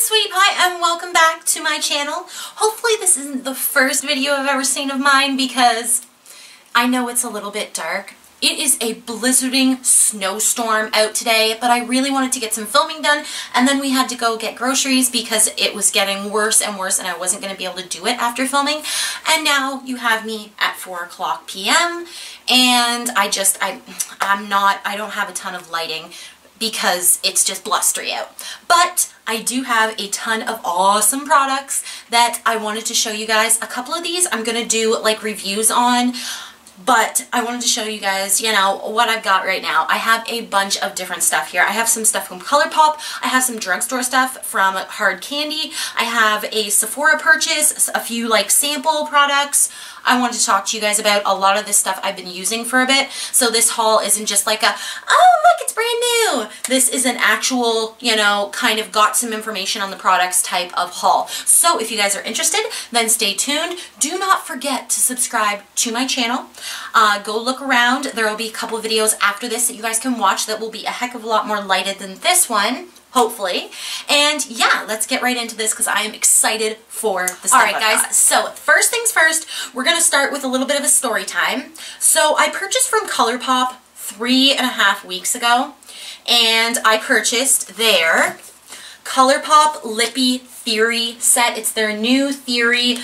sweetie pie, and welcome back to my channel. Hopefully this isn't the first video I've ever seen of mine because I know it's a little bit dark. It is a blizzarding snowstorm out today, but I really wanted to get some filming done, and then we had to go get groceries because it was getting worse and worse and I wasn't going to be able to do it after filming. And now you have me at 4:00 p.m. and I don't have a ton of lighting because it's just blustery out. But I do have a ton of awesome products that I wanted to show you guys. A couple of these I'm going to do like reviews on, but I wanted to show you guys, you know, what I've got right now. I have a bunch of different stuff here. I have some stuff from ColourPop. I have some drugstore stuff from Hard Candy. I have a Sephora purchase, a few like sample products. I wanted to talk to you guys about a lot of this stuff I've been using for a bit. So this haul isn't just like a, oh look, it's brand new. This is an actual, you know, kind of got some information on the products type of haul. So if you guys are interested, then stay tuned. Do not forget to subscribe to my channel. Go look around. There will be a couple of videos after this that you guys can watch that will be a heck of a lot more lighted than this one. Hopefully. And yeah, let's get right into this because I am excited for the stuff. Alright guys, so first things first, we're going to start with a little bit of a story time. So I purchased from ColourPop 3.5 weeks ago, and I purchased their ColourPop Lippy Theory set. It's their new Theory.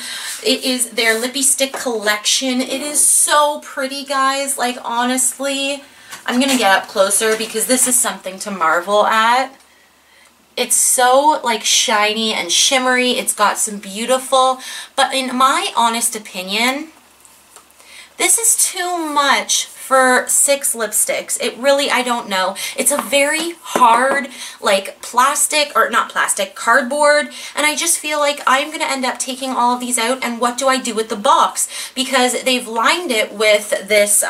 It is their Lippy Stick collection. It is so pretty, guys. Like, honestly, I'm going to get up closer because this is something to marvel at. It's so like shiny and shimmery. It's got some beautiful, but in my honest opinion, this is too much for 6 lipsticks. It really, I don't know. It's a very hard, like plastic, or not plastic, cardboard, and I just feel like I'm gonna end up taking all of these out, and what do I do with the box? Because they've lined it with this,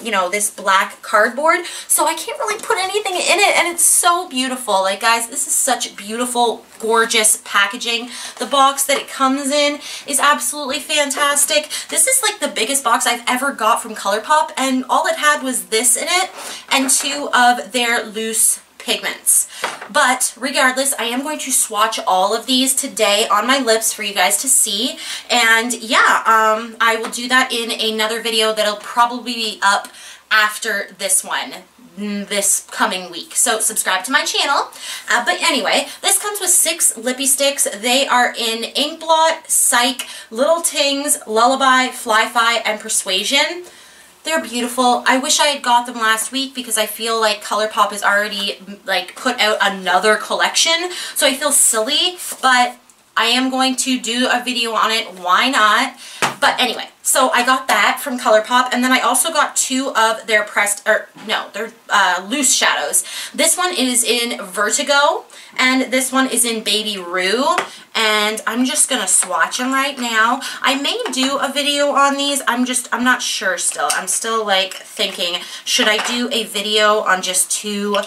you know, this black cardboard, so I can't really put anything in it, and it's so beautiful. Like, guys, this is such beautiful, gorgeous packaging. The box that it comes in is absolutely fantastic. This is like the biggest box I've ever got from ColourPop, and all it had was this in it and 2 of their loose pigments. But regardless, I am going to swatch all of these today on my lips for you guys to see, and yeah, I will do that in another video that'll probably be up after this one this coming week. So subscribe to my channel. But anyway, this comes with 6 lippy sticks. They are in Ink Blot, Psych, Little Tings, Lullaby, Fly-Fi, and Persuasion. They're beautiful. I wish I had got them last week because I feel like ColourPop has already like put out another collection, so I feel silly, but I am going to do a video on it. Why not? But anyway, so I got that from ColourPop, and then I also got 2 of their loose shadows. This one is in Vertigo, and this one is in Baby Rue, and I'm just gonna swatch them right now. I may do a video on these. I'm not sure still. I'm still like thinking, should I do a video on just 2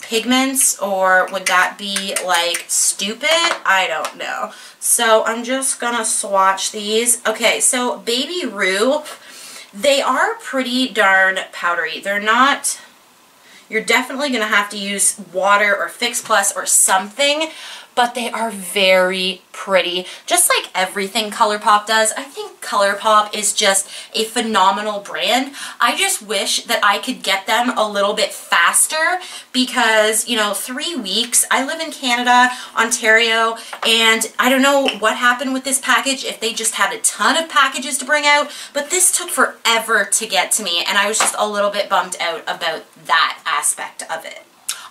pigments, or would that be like stupid? I don't know. So I'm just gonna swatch these. Okay, so Baby Rue, they are pretty darn powdery. They're not, you're definitely gonna have to use water or Fix Plus or something, but they are very pretty. Just like everything ColourPop does, I think ColourPop is just a phenomenal brand. I just wish that I could get them a little bit faster because, you know, 3 weeks. I live in Canada, Ontario, and I don't know what happened with this package, if they just had a ton of packages to bring out, but this took forever to get to me, and I was just a little bit bummed out about that aspect of it.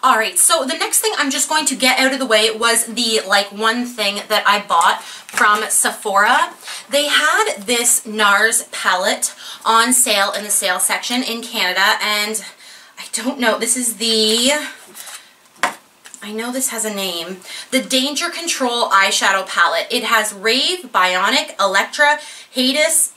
Alright, so the next thing I'm just going to get out of the way was the, like, one thing that I bought from Sephora. They had this NARS palette on sale in the sale section in Canada, and I don't know, this is the, I know this has a name, the Danger Control eyeshadow palette. It has Rave, Bionic, Electra, Hades,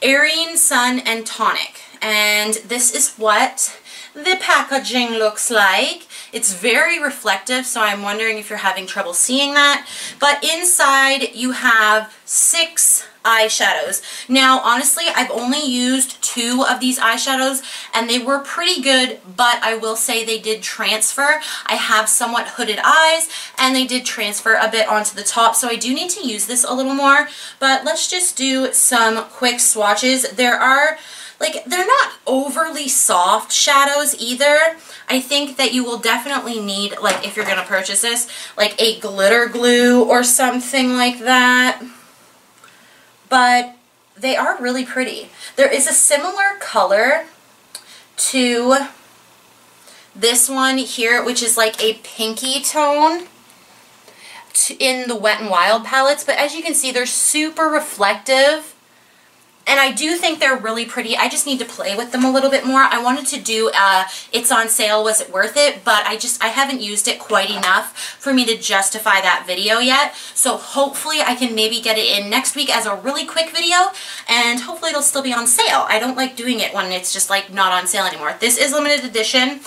Arene, Sun, and Tonic. And this is what the packaging looks like. It's very reflective, so I'm wondering if you're having trouble seeing that. But inside you have 6 eyeshadows. Now, honestly, I've only used 2 of these eyeshadows and they were pretty good, but I will say they did transfer. I have somewhat hooded eyes and they did transfer a bit onto the top, so I do need to use this a little more. But let's just do some quick swatches. There are, like, they're not overly soft shadows either. I think that you will definitely need, like, if you're gonna purchase this, like a glitter glue or something like that. But they are really pretty. There is a similar color to this one here, which is like a pinky tone in the Wet n Wild palettes, but as you can see, they're super reflective. And I do think they're really pretty. I just need to play with them a little bit more. I wanted to do it's on sale, was it worth it? But I haven't used it quite enough for me to justify that video yet. So hopefully I can maybe get it in next week as a really quick video, and hopefully it'll still be on sale. I don't like doing it when it's just like not on sale anymore. This is limited edition.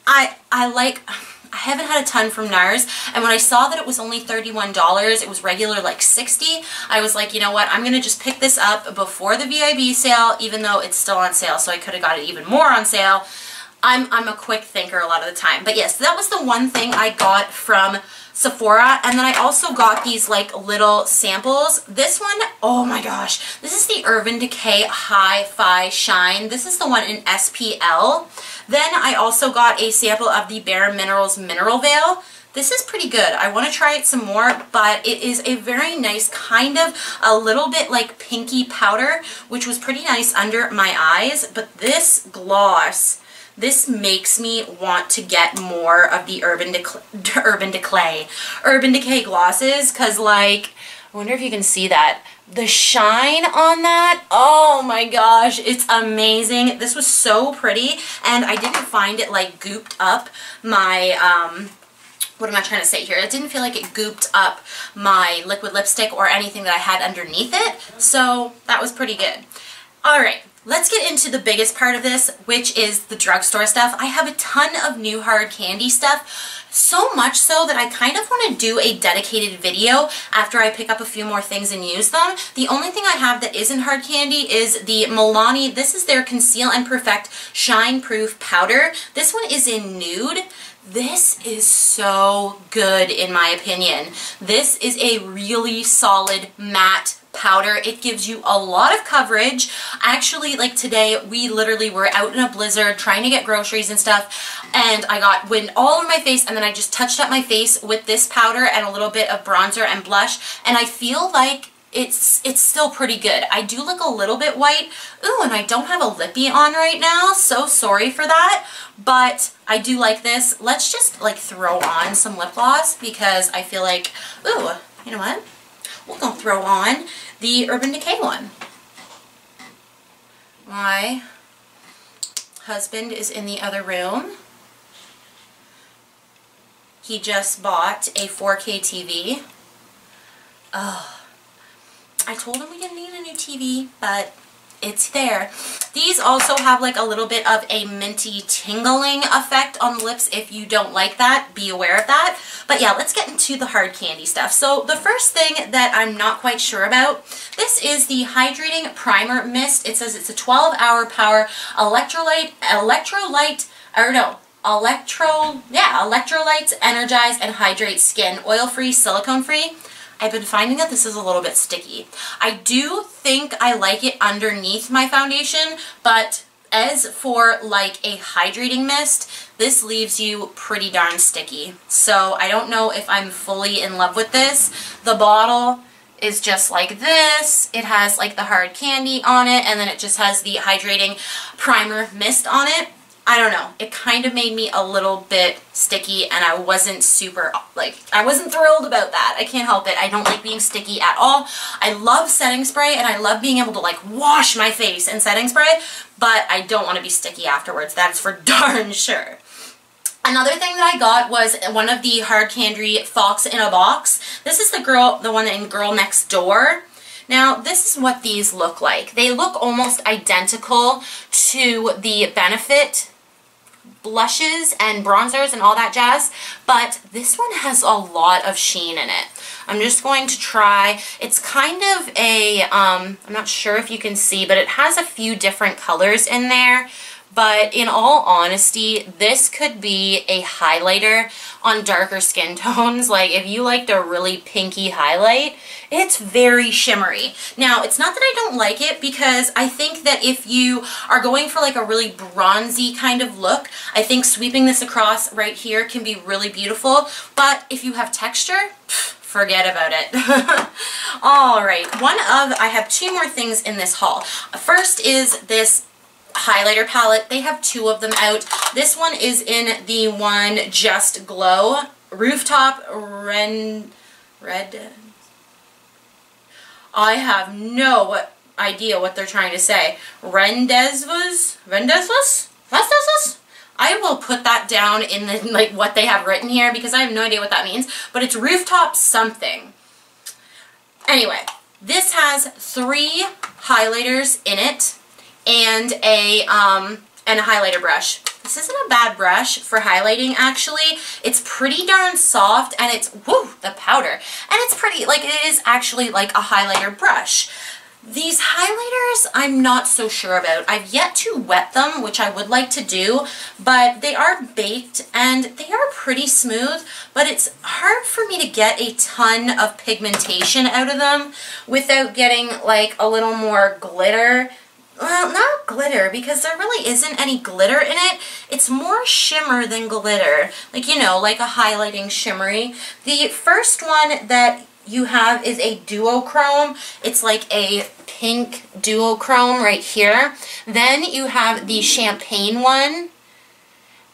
I haven't had a ton from NARS, and when I saw that it was only $31, it was regular like $60, I was like, you know what, I'm going to just pick this up before the VIB sale, even though it's still on sale, so I could have got it even more on sale. I'm a quick thinker a lot of the time. But yes, that was the one thing I got from Sephora, and then I also got these like little samples. This one, oh my gosh, this is the Urban Decay Hi-Fi Shine. This is the one in SPL. Then I also got a sample of the Bare Minerals Mineral Veil. This is pretty good. I want to try it some more, but it is a very nice kind of a little bit like pinky powder, which was pretty nice under my eyes. But this gloss, this makes me want to get more of the Urban Decay glosses, because like, I wonder if you can see that. The shine on that, oh my gosh, it's amazing. This was so pretty, and I didn't find it like gooped up my, what am I trying to say here? It didn't feel like it gooped up my liquid lipstick or anything that I had underneath it, so that was pretty good. Alright, let's get into the biggest part of this, which is the drugstore stuff. I have a ton of new hard candy stuff. So much so that I kind of want to do a dedicated video after I pick up a few more things and use them. The only thing I have that isn't hard candy is the Milani. This is their Conceal and Perfect Shine Proof Powder. This one is in nude. This is so good in my opinion. This is a really solid matte powder. It gives you a lot of coverage. Actually, like today, we literally were out in a blizzard trying to get groceries and stuff, and I got wind all over my face, and then I just touched up my face with this powder and a little bit of bronzer and blush, and I feel like it's still pretty good. I do look a little bit white. Ooh, and I don't have a lippy on right now, so sorry for that, but I do like this. Let's just like throw on some lip gloss, because I feel like, ooh, you know what? We're going to throw on the Urban Decay one. My husband is in the other room. He just bought a 4K TV. Oh, I told him we didn't need a new TV, but it's there. These also have like a little bit of a minty tingling effect on the lips. If you don't like that, be aware of that. But yeah, let's get into the hard candy stuff. So the first thing that I'm not quite sure about, this is the Hydrating Primer Mist. It says it's a 12-hour power electrolytes, energize and hydrate skin, oil-free, silicone-free. I've been finding that this is a little bit sticky. I do think I like it underneath my foundation, but as for like a hydrating mist, this leaves you pretty darn sticky. So I don't know if I'm fully in love with this. The bottle is just like this. It has like the hard candy on it, and then it just has the hydrating primer mist on it. I don't know. It kind of made me a little bit sticky, and I wasn't super, like, I wasn't thrilled about that. I can't help it. I don't like being sticky at all. I love setting spray, and I love being able to, like, wash my face in setting spray, but I don't want to be sticky afterwards. That's for darn sure. Another thing that I got was one of the hard candy Fox in a Box. This is the one in Girl Next Door. Now, this is what these look like. They look almost identical to the Benefit blushes and bronzers and all that jazz, but this one has a lot of sheen in it. I'm just going to try, it's kind of a, I'm not sure if you can see, but it has a few different colors in there. But in all honesty, this could be a highlighter on darker skin tones. Like if you liked a really pinky highlight, it's very shimmery. Now, it's not that I don't like it, because I think that if you are going for like a really bronzy kind of look, I think sweeping this across right here can be really beautiful. But if you have texture, forget about it. All right, I have two more things in this haul. First is this highlighter palette. They have two of them out. This one is in the one Just Glow Rooftop Red. I have no idea what they're trying to say. Rendezvous? I will put that down in the, like, what they have written here, because I have no idea what that means, but it's rooftop something. Anyway, this has 3 highlighters in it and a highlighter brush. This isn't a bad brush for highlighting, actually. It's pretty darn soft, and it's, woo, the powder. And it's pretty, like, it is actually like a highlighter brush. These highlighters, I'm not so sure about. I've yet to wet them, which I would like to do, but they are baked and they are pretty smooth, but it's hard for me to get a ton of pigmentation out of them without getting like a little more glitter. Well, not glitter, because there really isn't any glitter in it. It's more shimmer than glitter. Like, you know, like a highlighting shimmery. The first one that you have is a duochrome. It's like a pink duochrome right here. Then you have the champagne one.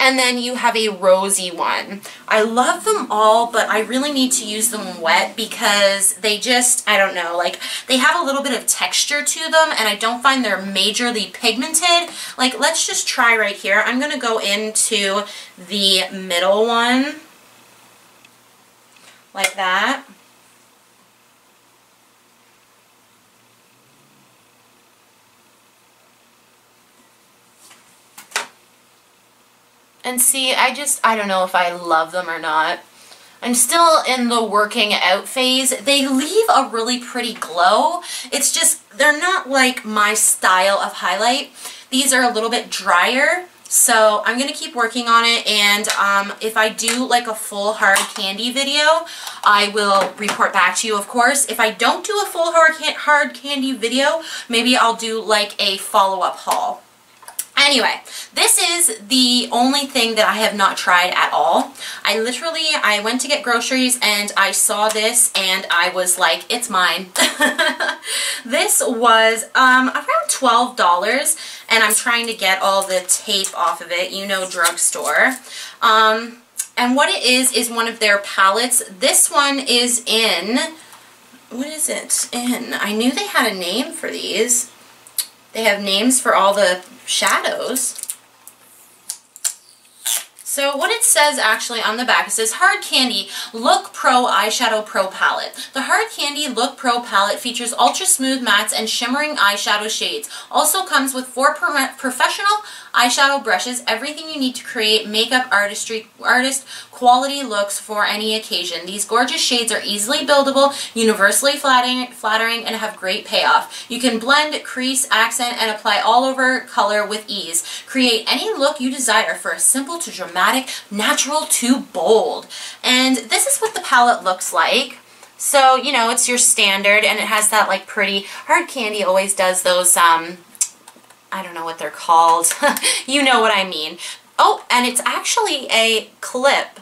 And then you have a rosy one. I love them all, but I really need to use them wet because they just, I don't know, like they have a little bit of texture to them, and I don't find they're majorly pigmented. Like, let's just try right here. I'm gonna go into the middle one, like that. And see, I don't know if I love them or not. I'm still in the working out phase. They leave a really pretty glow. It's just, they're not like my style of highlight. These are a little bit drier, so I'm going to keep working on it, and if I do like a full hard candy video, I will report back to you, of course. If I don't do a full hard candy video, maybe I'll do like a follow-up haul. Anyway, this is the only thing that I have not tried at all. I went to get groceries and I saw this and I was like, it's mine. This was around $12, and I'm trying to get all the tape off of it, you know, drugstore. And what it is one of their palettes. This one is in, what is it in? I knew they had a name for these. They have names for all the shadows. So what it says actually on the back, it says Hard Candy Look Pro Eyeshadow Pro Palette. The Hard Candy Look Pro Palette features ultra smooth mattes and shimmering eyeshadow shades. Also comes with 4 professional eyeshadow brushes, everything you need to create makeup artist quality looks for any occasion. These gorgeous shades are easily buildable, universally flattering, and have great payoff. You can blend, crease, accent, and apply all over color with ease. Create any look you desire for a simple to dramatic, natural to bold. And this is what the palette looks like. So, you know, it's your standard, and it has that like pretty, Hard Candy always does those, I don't know what they're called. You know what I mean. Oh, and it's actually a clip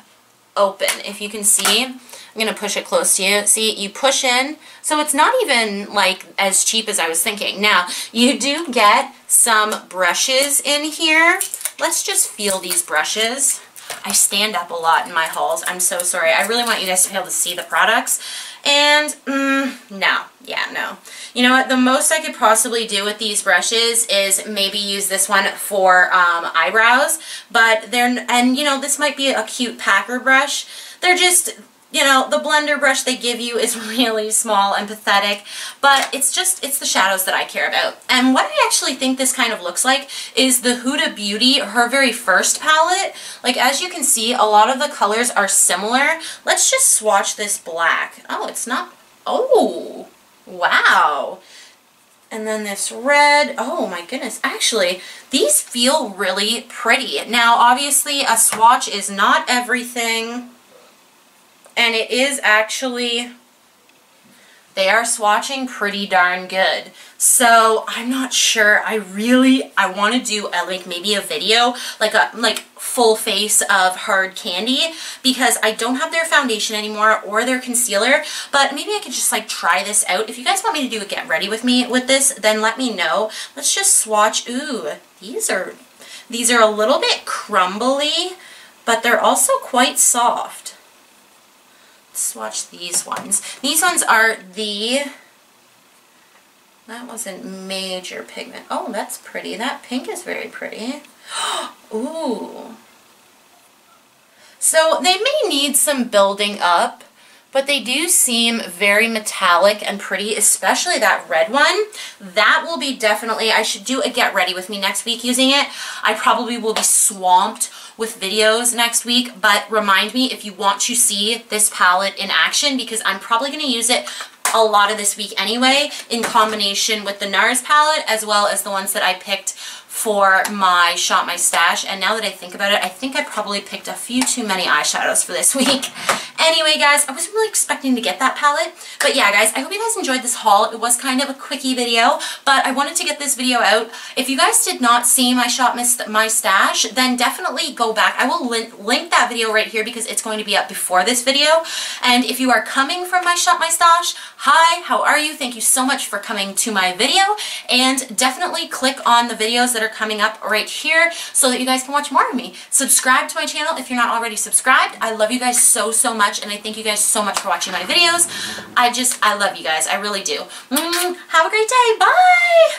open, if you can see. I'm going to push it close to you. See, you push in. So it's not even like as cheap as I was thinking. Now, you do get some brushes in here. Let's just feel these brushes. I stand up a lot in my hauls. I'm so sorry. I really want you guys to be able to see the products. And, no. Yeah, no. You know what? The most I could possibly do with these brushes is maybe use this one for eyebrows. But they're, and you know, this might be a cute packer brush. They're just, you know, the blender brush they give you is really small and pathetic, but it's the shadows that I care about. And what I actually think this kind of looks like is the Huda Beauty, her very first palette. Like, as you can see, a lot of the colors are similar. Let's just swatch this black. Oh, it's not, oh, wow. And then this red, oh my goodness, actually, these feel really pretty. Now, obviously, a swatch is not everything. And it is actually, they are swatching pretty darn good. So I'm not sure. I want to do maybe a video, like full face of hard candy, because I don't have their foundation anymore or their concealer, but maybe I could just like try this out. If you guys want me to do a get ready with me with this, then let me know. Let's just swatch. Ooh, these are a little bit crumbly, but they're also quite soft. Swatch these ones. These ones are that wasn't major pigment. Oh, that's pretty. That pink is very pretty. Ooh. So they may need some building up, but they do seem very metallic and pretty, especially that red one. That will be definitely, I should do a get ready with me next week using it. I probably will be swamped with videos next week, but remind me if you want to see this palette in action, because I'm probably going to use it a lot of this week anyway, in combination with the NARS palette, as well as the ones that I picked for my Shop My Stash. And now that I think about it, I think I probably picked a few too many eyeshadows for this week. Anyway, guys, I wasn't really expecting to get that palette. But yeah, guys, I hope you guys enjoyed this haul. It was kind of a quickie video, but I wanted to get this video out. If you guys did not see my Shop My Stash, then definitely go back. I will link that video right here because it's going to be up before this video. And if you are coming from my Shop My Stash, hi, how are you? Thank you so much for coming to my video. And definitely click on the videos that are coming up right here so that you guys can watch more of me. Subscribe to my channel if you're not already subscribed. I love you guys so much, and I thank you guys so much for watching my videos. I love you guys. I really do. Have a great day. Bye!